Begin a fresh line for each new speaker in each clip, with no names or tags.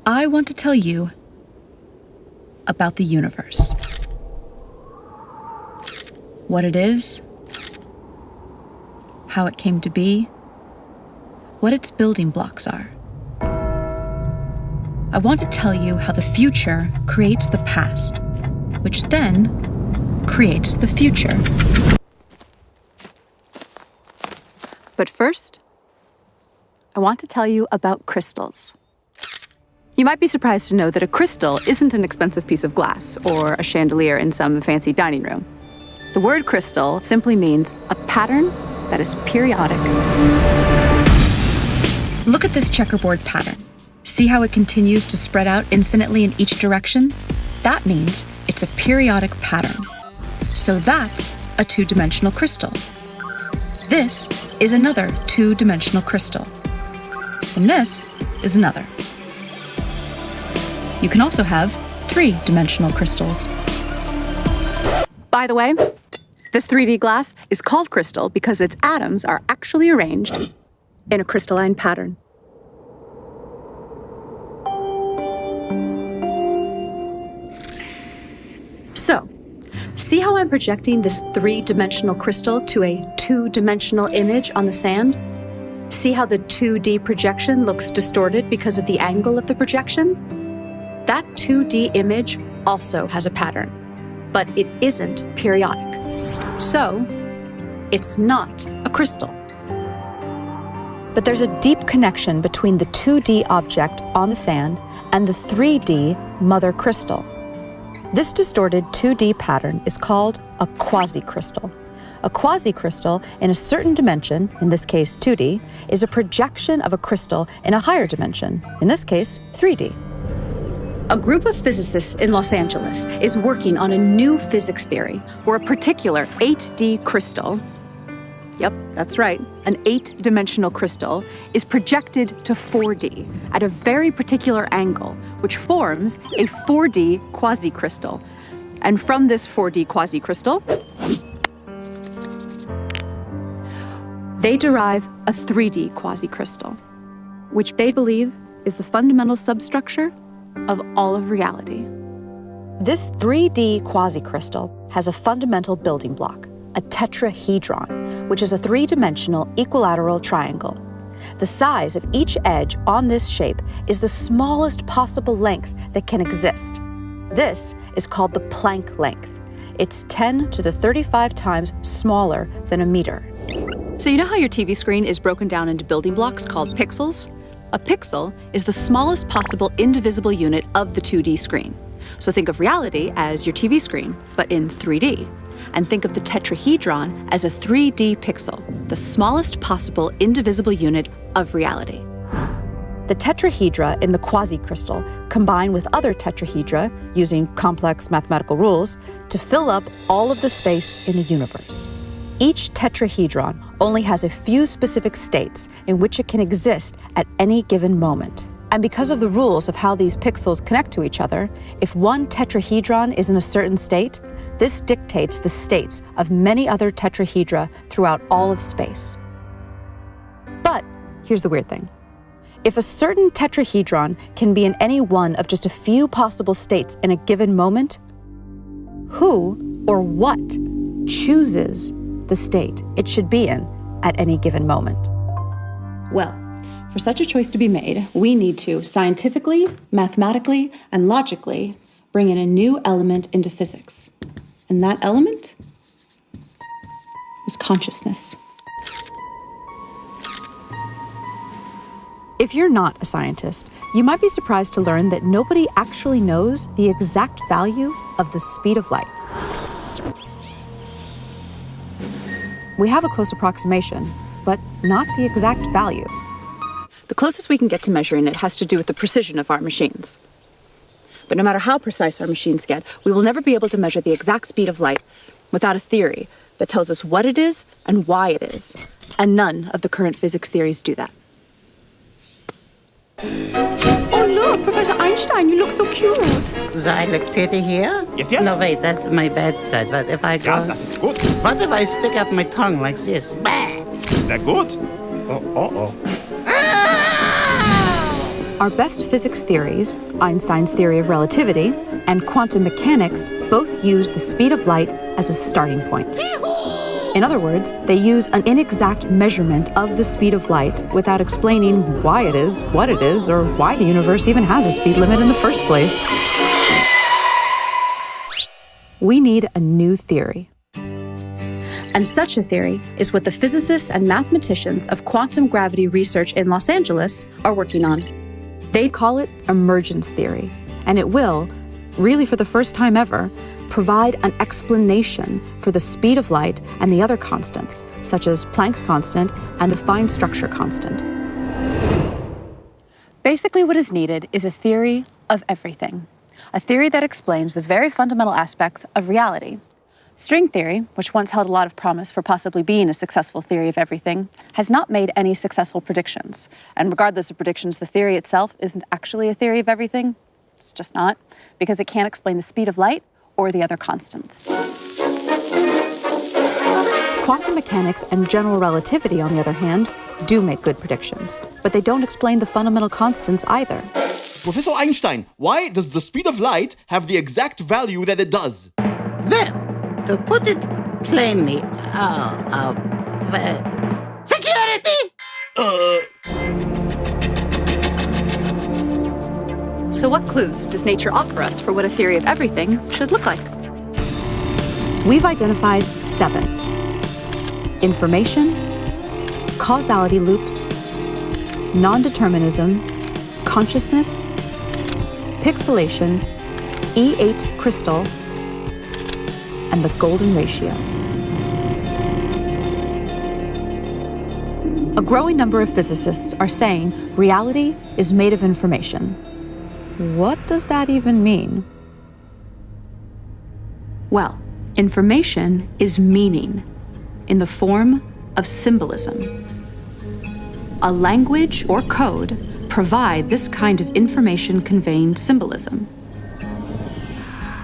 I want to tell you about the universe. What it is, how it came to be, what its building blocks are. I want to tell you how the future creates the past, which then creates the future. But first, I want to tell you about crystals. You might be surprised to know that a crystal isn't an expensive piece of glass or a chandelier in some fancy dining room. The word crystal simply means a pattern that is periodic. Look at this checkerboard pattern. See how it continues to spread out infinitely in each direction? That means it's a periodic pattern. So that's a two-dimensional crystal. This is another two-dimensional crystal. And this is another. You can also have three-dimensional crystals. By the way, this 3D glass is called crystal because its atoms are actually arranged in a crystalline pattern. So, see how I'm projecting this three-dimensional crystal to a two-dimensional image on the sand? See how the 2D projection looks distorted because of the angle of the projection? That 2D image also has a pattern, but it isn't periodic. So, it's not a crystal. But there's a deep connection between the 2D object on the sand and the 3D mother crystal. This distorted 2D pattern is called a quasi-crystal. A quasi-crystal in a certain dimension, in this case 2D, is a projection of a crystal in a higher dimension, in this case 3D. A group of physicists in Los Angeles is working on a new physics theory where a particular 8D crystal, yep, that's right, an 8-dimensional crystal, is projected to 4D at a very particular angle, which forms a 4D quasi-crystal. And from this 4D quasi-crystal, they derive a 3D quasi-crystal, which they believe is the fundamental substructure of all of reality. This 3D quasi-crystal has a fundamental building block, a tetrahedron, which is a three-dimensional equilateral triangle. The size of each edge on this shape is the smallest possible length that can exist. This is called the Planck length. It's 10 to the 35 times smaller than a meter. So you know how your TV screen is broken down into building blocks called pixels? A pixel is the smallest possible indivisible unit of the 2D screen. So think of reality as your TV screen, but in 3D. And think of the tetrahedron as a 3D pixel, the smallest possible indivisible unit of reality. The tetrahedra in the quasi-crystal combine with other tetrahedra, using complex mathematical rules, to fill up all of the space in the universe. Each tetrahedron only has a few specific states in which it can exist at any given moment. And because of the rules of how these pixels connect to each other, if one tetrahedron is in a certain state, this dictates the states of many other tetrahedra throughout all of space. But here's the weird thing. If a certain tetrahedron can be in any one of just a few possible states in a given moment, who or what chooses the state it should be in at any given moment? Well, for such a choice to be made, we need to scientifically, mathematically, and logically bring in a new element into physics. And that element is consciousness. If you're not a scientist, you might be surprised to learn that nobody actually knows the exact value of the speed of light. We have a close approximation, but not the exact value. The closest we can get to measuring it has to do with the precision of our machines. But no matter how precise our machines get, we will never be able to measure the exact speed of light without a theory that tells us what it is and why it is. And none of the current physics theories do that.
Oh, look, Professor Einstein, you look so cute.
So I look pretty here?
Yes, yes.
No, wait, that's my bad side. But if I go...
Ja, das ist gut.
What if I stick out my tongue like this? Bah!
Sehr gut.
Oh.
Our best physics theories, Einstein's theory of relativity and quantum mechanics, both use the speed of light as a starting point. In other words, they use an inexact measurement of the speed of light without explaining why it is, what it is, or why the universe even has a speed limit in the first place. We need a new theory. And such a theory is what the physicists and mathematicians of quantum gravity research in Los Angeles are working on. They call it emergence theory, and it will, really for the first time ever, provide an explanation for the speed of light and the other constants, such as Planck's constant and the fine structure constant. Basically, what is needed is a theory of everything, a theory that explains the very fundamental aspects of reality. String theory, which once held a lot of promise for possibly being a successful theory of everything, has not made any successful predictions. And regardless of predictions, the theory itself isn't actually a theory of everything. It's just not, because it can't explain the speed of light or the other constants. Quantum mechanics and general relativity, on the other hand, do make good predictions, but they don't explain the fundamental constants either.
Professor Einstein, why does the speed of light have the exact value that it does?
Well, to put it plainly, security!
So what clues does nature offer us for what a theory of everything should look like? We've identified 7. Information, causality loops, non-determinism, consciousness, pixelation, E8 crystal, and the golden ratio. A growing number of physicists are saying reality is made of information. What does that even mean? Well, information is meaning in the form of symbolism. A language or code provide this kind of information conveying symbolism.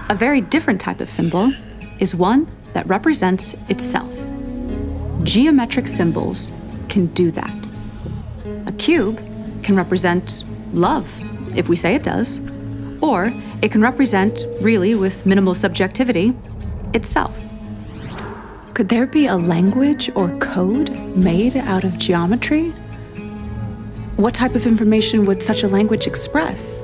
A very different type of symbol is one that represents itself. Geometric symbols can do that. A cube can represent love, if we say it does, or it can represent, really with minimal subjectivity, itself. Could there be a language or code made out of geometry? What type of information would such a language express?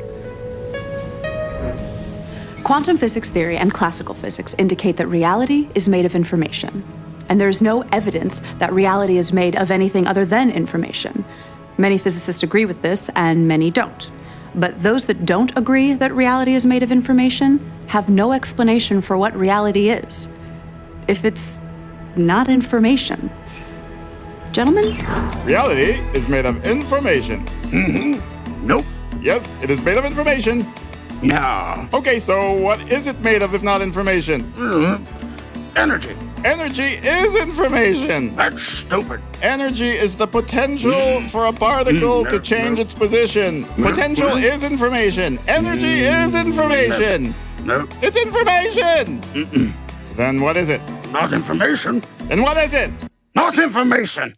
Quantum physics theory and classical physics indicate that reality is made of information, and there is no evidence that reality is made of anything other than information. Many physicists agree with this, and many don't. But those that don't agree that reality is made of information have no explanation for what reality is, if it's not information. Gentlemen?
Reality is made of information.
Nope.
Yes, it is made of information.
No.
Okay, so what is it made of if not information?
Energy.
Energy is information.
That's stupid.
Energy is the potential for a particle to change its position. Potential is information. Energy is information.
No.
It's information. Then what is it?
Not information.
Then what is it?
Not information.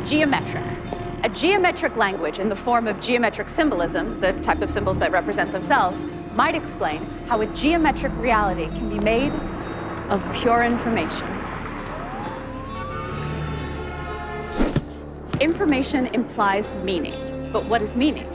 Geometric. A geometric language in the form of geometric symbolism, the type of symbols that represent themselves, might explain how a geometric reality can be made of pure information. Information implies meaning, but what is meaning?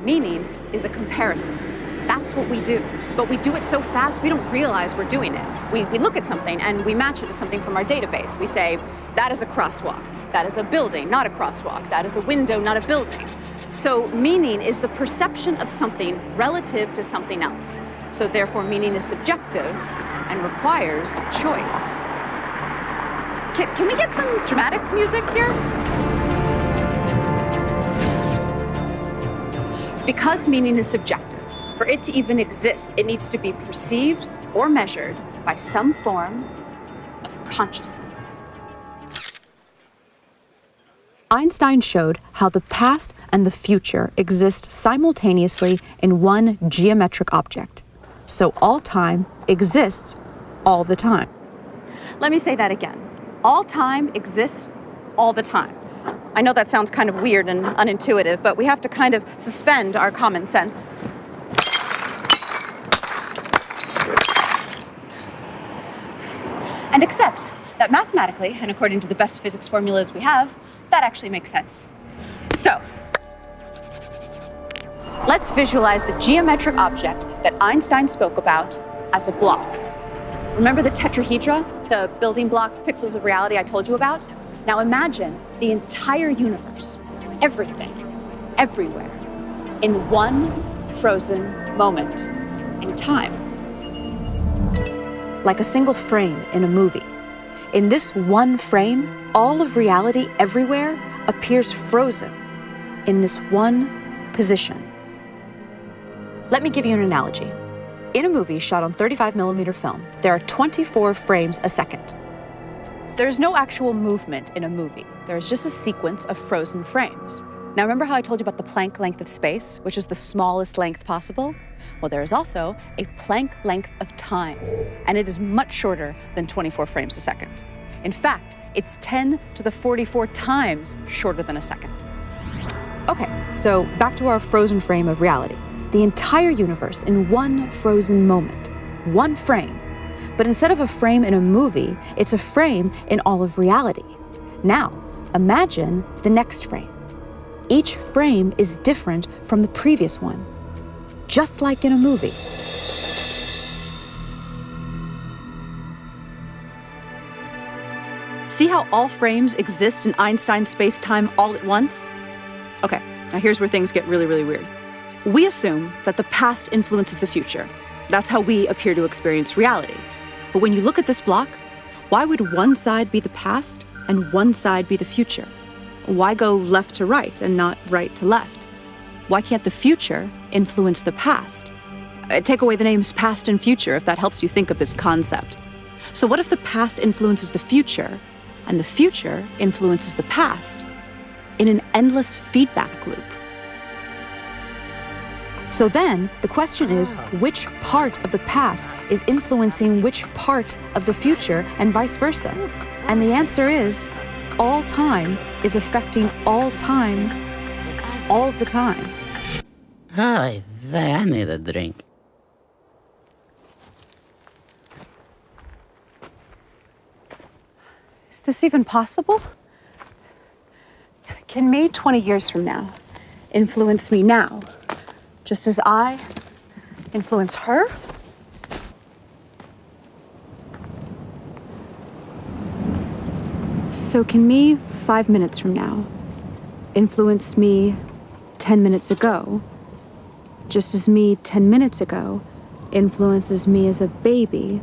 Meaning is a comparison. That's what we do. But we do it so fast, we don't realize we're doing it. We look at something and we match it to something from our database. We say, that is a crosswalk. That is a building, not a crosswalk. That is a window, not a building. So meaning is the perception of something relative to something else. So therefore, meaning is subjective and requires choice. Can we get some dramatic music here? Because meaning is subjective, for it to even exist, it needs to be perceived or measured by some form of consciousness. Einstein showed how the past and the future exist simultaneously in one geometric object. So all time exists all the time. Let me say that again. All time exists all the time. I know that sounds kind of weird and unintuitive, but we have to kind of suspend our common sense. And accept that mathematically, and according to the best physics formulas we have, that actually makes sense. So, let's visualize the geometric object that Einstein spoke about as a block. Remember the tetrahedra, the building block pixels of reality I told you about? Now imagine the entire universe, everything, everywhere, in one frozen moment in time. Like a single frame in a movie. In this one frame, all of reality everywhere appears frozen in this one position. Let me give you an analogy. In a movie shot on 35mm film, there are 24 frames a second. There's no actual movement in a movie. There's just a sequence of frozen frames. Now remember how I told you about the Planck length of space, which is the smallest length possible? Well, there is also a Planck length of time, and it is much shorter than 24 frames a second. In fact, it's 10 to the 44 times shorter than a second. Okay, so back to our frozen frame of reality. The entire universe in one frozen moment, one frame. But instead of a frame in a movie, it's a frame in all of reality. Now, imagine the next frame. Each frame is different from the previous one, just like in a movie. See how all frames exist in Einstein's space-time all at once? Okay, now here's where things get really, really weird. We assume that the past influences the future. That's how we appear to experience reality. But when you look at this block, why would one side be the past and one side be the future? Why go left to right and not right to left? Why can't the future influence the past? Take away the names past and future if that helps you think of this concept. So what if the past influences the future and the future influences the past in an endless feedback loop? So then the question is, which part of the past is influencing which part of the future and vice versa? And the answer is, all time is affecting all time, all the time.
Ay, vey, I need a drink.
Is this even possible? Can me 20 years from now influence me now, just as I influence her? So can me 5 minutes from now influence me 10 minutes ago, just as me 10 minutes ago influences me as a baby,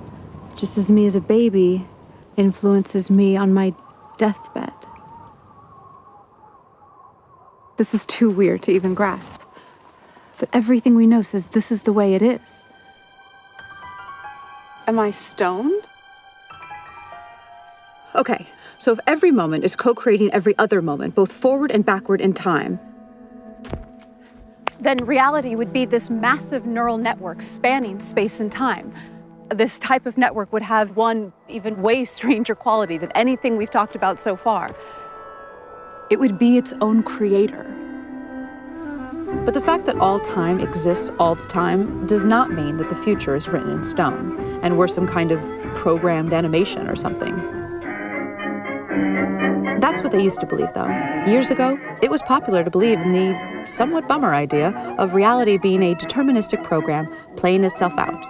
just as me as a baby influences me on my deathbed? This is too weird to even grasp. But everything we know says this is the way it is. Am I stoned? Okay, so if every moment is co-creating every other moment, both forward and backward in time, then reality would be this massive neural network spanning space and time. This type of network would have one even way stranger quality than anything we've talked about so far. It would be its own creator. But the fact that all time exists all the time does not mean that the future is written in stone, and we're some kind of programmed animation or something. That's what they used to believe, though. Years ago, it was popular to believe in the somewhat bummer idea of reality being a deterministic program playing itself out.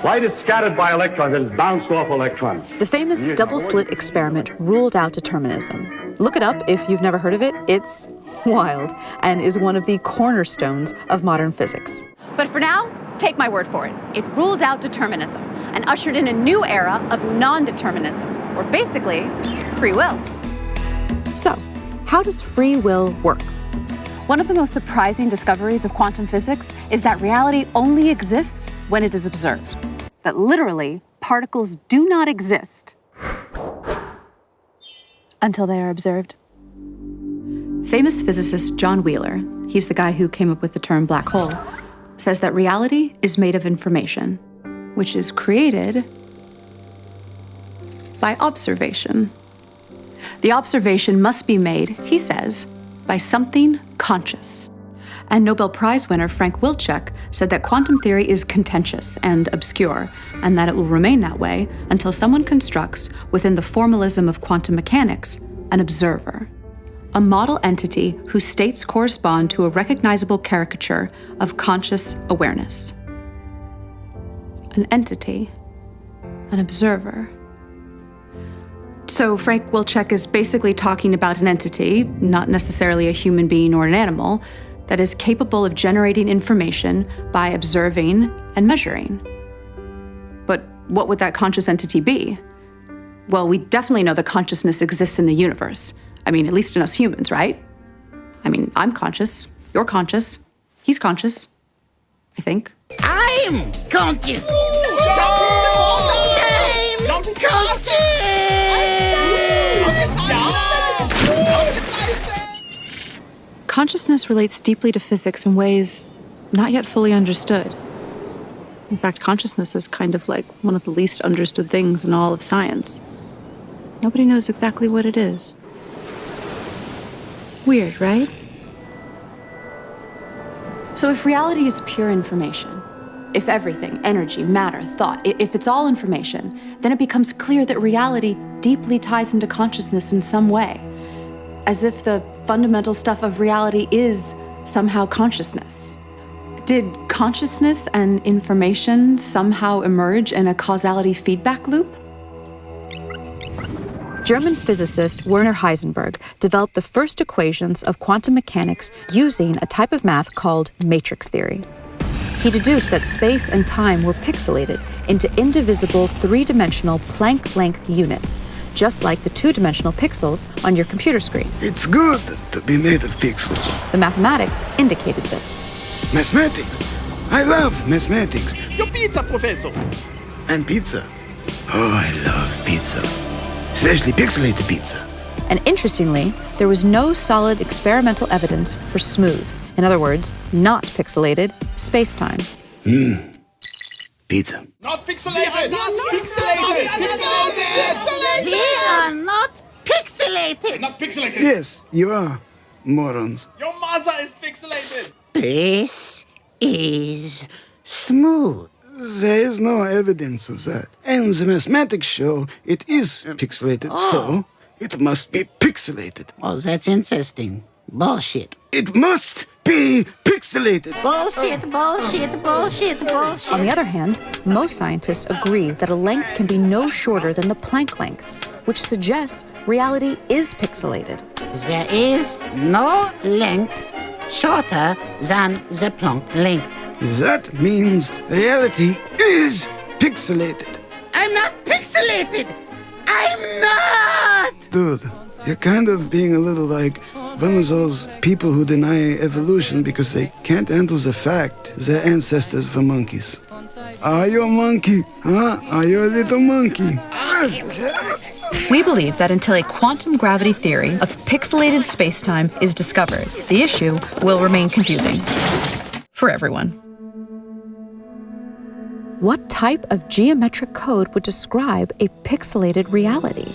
Light is scattered by electrons and bounced off electrons.
The famous double-slit experiment ruled out determinism. Look it up if you've never heard of it. It's wild and is one of the cornerstones of modern physics. But for now, take my word for it. It ruled out determinism and ushered in a new era of non-determinism, or basically, free will. So, how does free will work? One of the most surprising discoveries of quantum physics is that reality only exists when it is observed. That literally, particles do not exist until they are observed. famous physicist John Wheeler, he's the guy who came up with the term black hole, says that reality is made of information, which is created by observation. The observation must be made, he says, by something conscious. And Nobel Prize winner Frank Wilczek said that quantum theory is contentious and obscure, and that it will remain that way until someone constructs, within the formalism of quantum mechanics, an observer, a model entity whose states correspond to a recognizable caricature of conscious awareness. An entity, an observer. So Frank Wilczek is basically talking about an entity, not necessarily a human being or an animal, that is capable of generating information by observing and measuring. But what would that conscious entity be? Well, we definitely know that consciousness exists in the universe. I mean, at least in us humans, right? I mean, I'm conscious, you're conscious, he's conscious, I think.
I'm conscious. I'm conscious.
Consciousness relates deeply to physics in ways not yet fully understood. In fact, consciousness is kind of like one of the least understood things in all of science. Nobody knows exactly what it is. Weird, right? So if reality is pure information, if everything, energy, matter, thought, if it's all information, then it becomes clear that reality deeply ties into consciousness in some way, as if the fundamental stuff of reality is somehow consciousness. Did consciousness and information somehow emerge in a causality feedback loop? German physicist Werner Heisenberg developed the first equations of quantum mechanics using a type of math called matrix theory. He deduced that space and time were pixelated into indivisible three-dimensional Planck-length units, just like the two-dimensional pixels on your computer screen.
It's good to be made of pixels.
The mathematics indicated this.
Mathematics. I love mathematics.
Your pizza, Professor.
And pizza. Oh, I love pizza. Especially pixelated pizza.
And interestingly, there was no solid experimental evidence for smooth, in other words, not pixelated, space-time.
Pizza.
Not pixelated. Not pixelated. Pixelated.
We are not pixelated.
Not pixelated.
Yes, you are, morons.
Your mother is pixelated.
This is smooth.
There is no evidence of that. And the mathematics show it is pixelated, so it must be pixelated.
Oh, that's interesting. Bullshit.
It must be pixelated.
Bullshit, bullshit, bullshit, bullshit.
On the other hand, most scientists agree that a length can be no shorter than the Planck length, which suggests reality is pixelated.
There is no length shorter than the Planck length.
That means reality is pixelated.
I'm not pixelated. I'm not.
Dude, you're kind of being a little like one of those people who deny evolution because they can't handle the fact their ancestors were monkeys. Are you a monkey? Huh? Are you a little monkey?
We believe that until a quantum gravity theory of pixelated spacetime is discovered, the issue will remain confusing for everyone. What type of geometric code would describe a pixelated reality?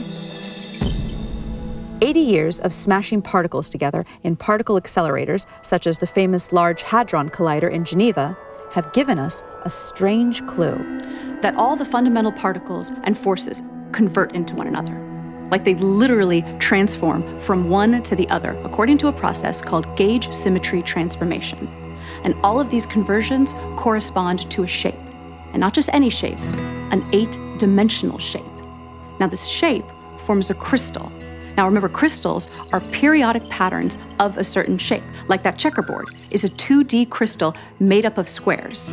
80 years of smashing particles together in particle accelerators, such as the famous Large Hadron Collider in Geneva, have given us a strange clue that all the fundamental particles and forces convert into one another. Like they literally transform from one to the other, according to a process called gauge symmetry transformation. And all of these conversions correspond to a shape. And not just any shape, an 8-dimensional shape. Now this shape forms a crystal. Now remember, crystals are periodic patterns of a certain shape, like that checkerboard is a 2D crystal made up of squares.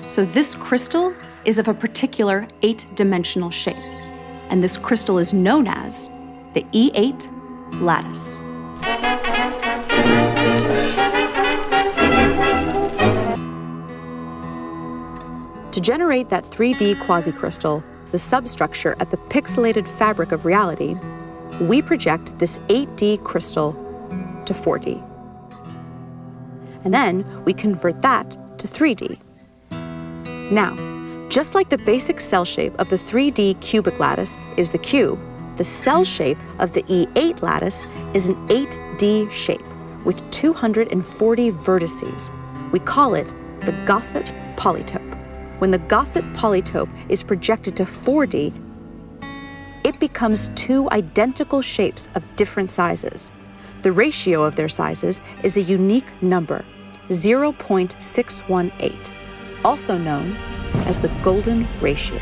So this crystal is of a particular 8-dimensional shape, and this crystal is known as the E8 lattice. To generate that 3D quasicrystal, the substructure at the pixelated fabric of reality, we project this 8D crystal to 4D. And then we convert that to 3D. Now, just like the basic cell shape of the 3D cubic lattice is the cube, the cell shape of the E8 lattice is an 8D shape with 240 vertices. We call it the Gaussian polytope. When the Gaussian polytope is projected to 4D, it becomes two identical shapes of different sizes. The ratio of their sizes is a unique number, 0.618, also known as the golden ratio.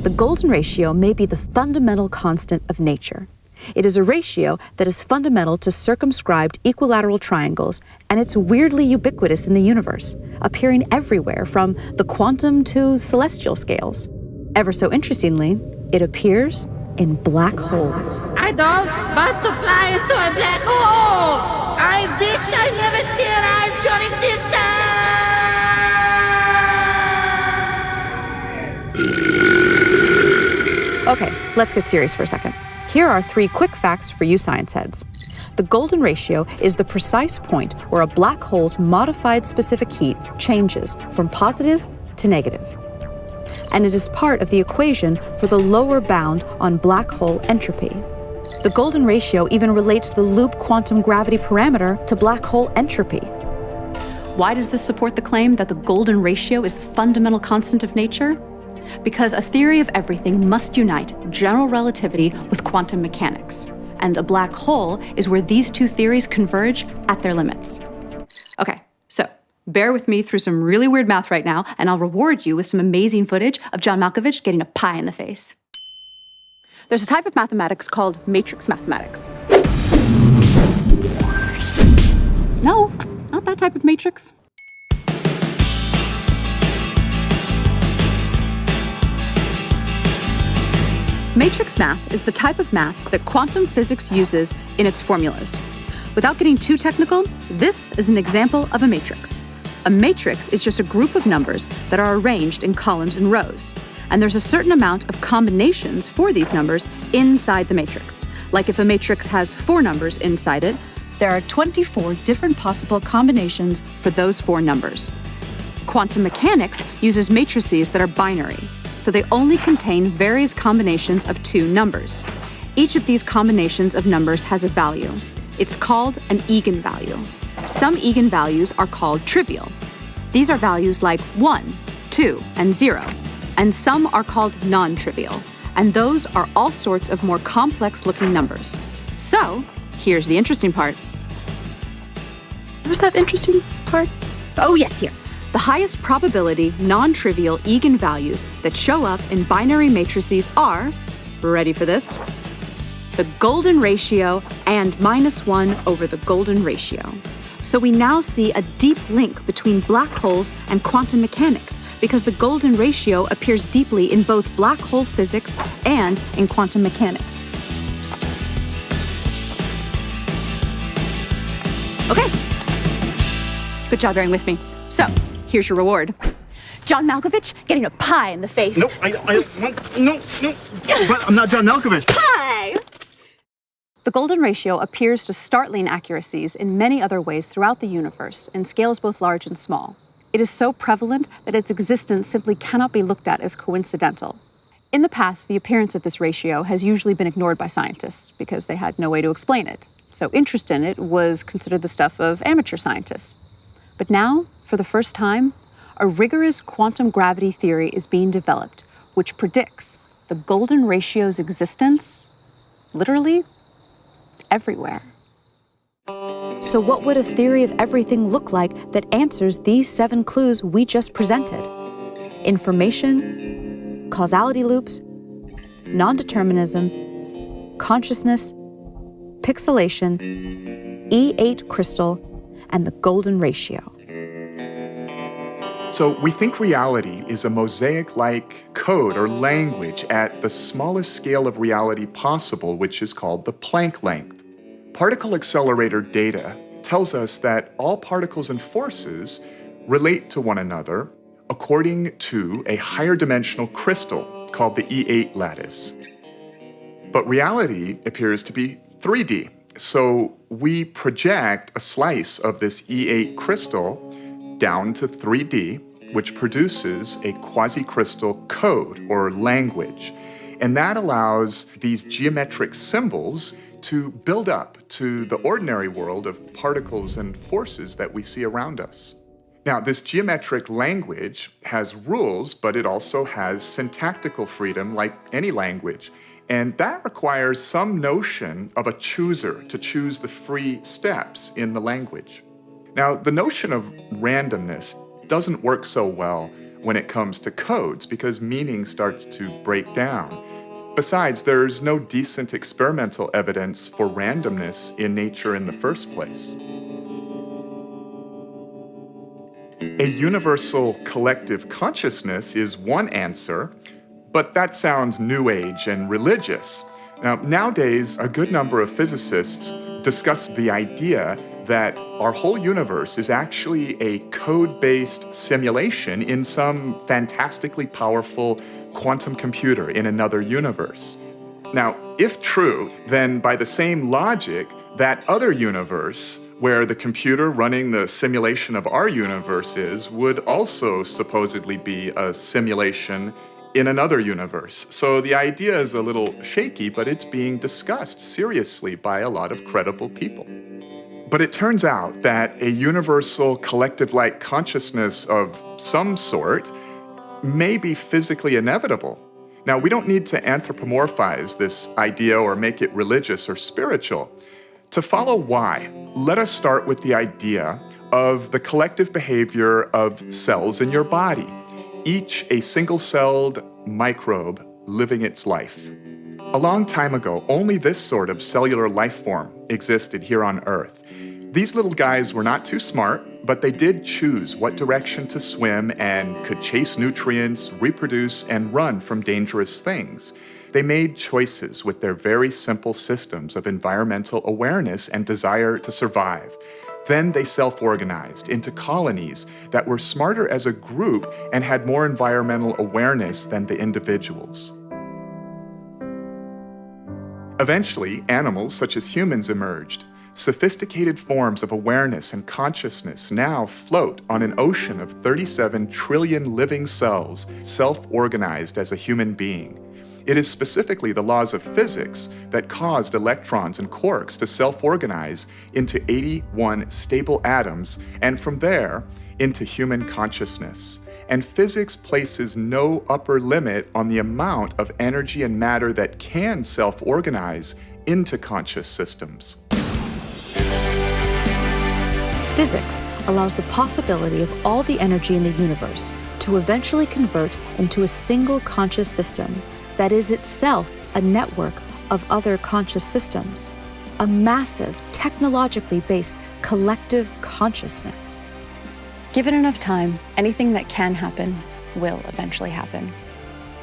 The golden ratio may be the fundamental constant of nature. It is a ratio that is fundamental to circumscribed equilateral triangles, and it's weirdly ubiquitous in the universe, appearing everywhere from the quantum to celestial scales. Ever so interestingly, it appears in black holes.
I don't want to fly into a black hole! I wish I never realized your existence!
Okay, let's get serious for a second. Here are 3 quick facts for you science heads. The golden ratio is the precise point where a black hole's modified specific heat changes from positive to negative. And it is part of the equation for the lower bound on black hole entropy. The golden ratio even relates the loop quantum gravity parameter to black hole entropy. Why does this support the claim that the golden ratio is the fundamental constant of nature? Because a theory of everything must unite general relativity with quantum mechanics, and a black hole is where these two theories converge at their limits. Okay, so bear with me through some really weird math right now, and I'll reward you with some amazing footage of John Malkovich getting a pie in the face. There's a type of mathematics called matrix mathematics. No, not that type of matrix. Matrix math is the type of math that quantum physics uses in its formulas. Without getting too technical, this is an example of a matrix. A matrix is just a group of numbers that are arranged in columns and rows. And there's a certain amount of combinations for these numbers inside the matrix. Like if a matrix has 4 numbers inside it, there are 24 different possible combinations for those 4 numbers. Quantum mechanics uses matrices that are binary, so they only contain various combinations of 2 numbers. Each of these combinations of numbers has a value. It's called an eigenvalue. Some eigenvalues are called trivial. These are values like 1, 2, and 0. And some are called non-trivial. And those are all sorts of more complex-looking numbers. So, here's the interesting part. Where's that interesting part? Oh, yes, here. The highest probability non-trivial eigenvalues that show up in binary matrices are, ready for this, the golden ratio and -1 over the golden ratio. So we now see a deep link between black holes and quantum mechanics because the golden ratio appears deeply in both black hole physics and in quantum mechanics. Okay. Good job bearing with me. So, here's your reward. John Malkovich getting a pie in the face.
No, no. But I'm not John Malkovich.
Pie! The golden ratio appears to startling accuracies in many other ways throughout the universe in scales both large and small. It is so prevalent that its existence simply cannot be looked at as coincidental. In the past, the appearance of this ratio has usually been ignored by scientists because they had no way to explain it. So interest in it was considered the stuff of amateur scientists. But now, for the first time, a rigorous quantum gravity theory is being developed, which predicts the golden ratio's existence, literally, everywhere. So what would a theory of everything look like that answers these 7 clues we just presented? Information, causality loops, non-determinism, consciousness, pixelation, E8 crystal, and the golden ratio.
So we think reality is a mosaic-like code or language at the smallest scale of reality possible, which is called the Planck length. Particle accelerator data tells us that all particles and forces relate to one another according to a higher dimensional crystal called the E8 lattice. But reality appears to be 3D. So we project a slice of this E8 crystal down to 3D, which produces a quasi-crystal code or language. And that allows these geometric symbols to build up to the ordinary world of particles and forces that we see around us. Now, this geometric language has rules, but it also has syntactical freedom like any language. And that requires some notion of a chooser to choose the free steps in the language. Now, the notion of randomness doesn't work so well when it comes to codes because meaning starts to break down. Besides, there's no decent experimental evidence for randomness in nature in the first place. A universal collective consciousness is one answer, but that sounds new age and religious. Now, nowadays, a good number of physicists discuss the idea that our whole universe is actually a code-based simulation in some fantastically powerful quantum computer in another universe. Now, if true, then by the same logic, that other universe where the computer running the simulation of our universe is would also supposedly be a simulation in another universe. So the idea is a little shaky, but it's being discussed seriously by a lot of credible people. But it turns out that a universal collective-like consciousness of some sort may be physically inevitable. Now, we don't need to anthropomorphize this idea or make it religious or spiritual. To follow why, let us start with the idea of the collective behavior of cells in your body, each a single-celled microbe living its life. A long time ago, only this sort of cellular life form existed here on Earth. These little guys were not too smart, but they did choose what direction to swim and could chase nutrients, reproduce, and run from dangerous things. They made choices with their very simple systems of environmental awareness and desire to survive. Then they self-organized into colonies that were smarter as a group and had more environmental awareness than the individuals. Eventually, animals such as humans emerged. Sophisticated forms of awareness and consciousness now float on an ocean of 37 trillion living cells, self-organized as a human being. It is specifically the laws of physics that caused electrons and quarks to self-organize into 81 stable atoms, and from there, into human consciousness. And physics places no upper limit on the amount of energy and matter that can self-organize into conscious systems.
Physics allows the possibility of all the energy in the universe to eventually convert into a single conscious system that is itself a network of other conscious systems, a massive, technologically based collective consciousness.
Given enough time, anything that can happen will eventually happen.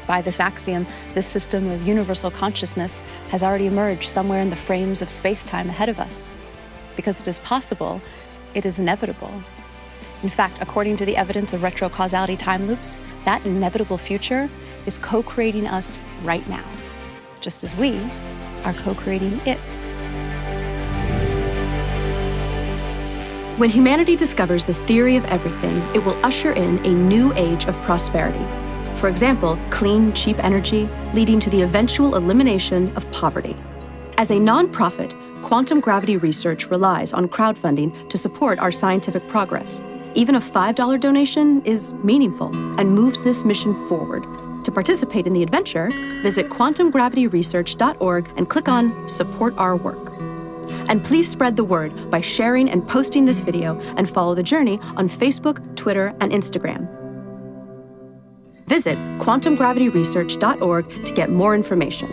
By this axiom, this system of universal consciousness has already emerged somewhere in the frames of space-time ahead of us. Because it is possible, it is inevitable. In fact, according to the evidence of retrocausality time loops, that inevitable future is co-creating us right now, just as we are co-creating it.
When humanity discovers the theory of everything, it will usher in a new age of prosperity. For example, clean, cheap energy, leading to the eventual elimination of poverty. As a nonprofit, quantum gravity research relies on crowdfunding to support our scientific progress. Even a $5 donation is meaningful and moves this mission forward. To participate in the adventure, visit quantumgravityresearch.org and click on Support Our Work. And please spread the word by sharing and posting this video and follow the journey on Facebook, Twitter, and Instagram. Visit quantumgravityresearch.org to get more information.